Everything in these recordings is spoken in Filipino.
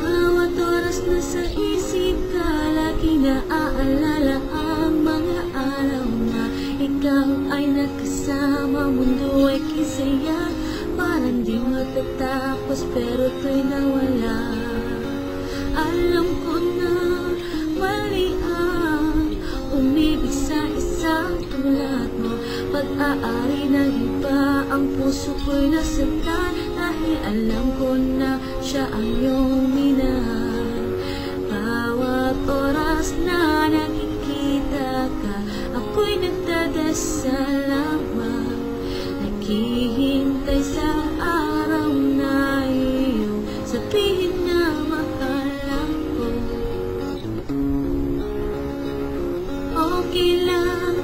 Bawat oras na sa isip ka, lagi naaalala ang mga araw na ikaw ay nakasama. Mundo ay kisaya, parang di matatapos, pero to'y nawala. Alam ko na mali ang umibig sa isang tulad mo. Pag-aari ng iba, ang puso ko'y nasaktan, dahil alam ko na siya ang iyong minahal. Bawat oras na nakikita ka, ako'y nagdadasal lamang, naghihintay sa araw na iyong sabihin na mahal ako. Okay lang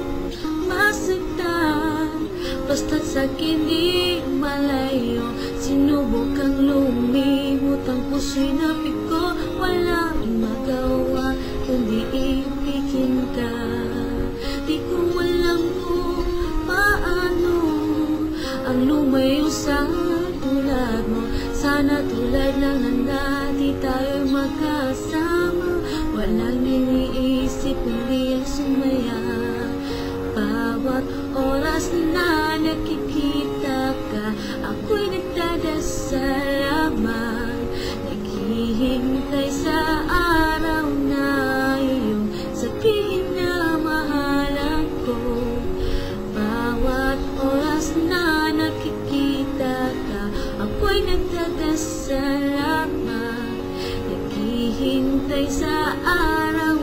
masaktan, basta't sa'kin di malayo. Sinubukang lumimot, ang puso'y nabigo, walang magawa kundi ibigin ka. Di ko alam kung paano ang lumayo sa tulad mo. Sana tulad lang ng dati tayo'y magkasama, walang iniisip kundi ang sumaya. Bawat oras na nakikita ka, ako'y nagdadasal lamang, naghihintay sa araw na iyong sabihin na mahal ako. Bawat oras na nakikita ka, ako'y nagdadasal lamang, naghihintay sa araw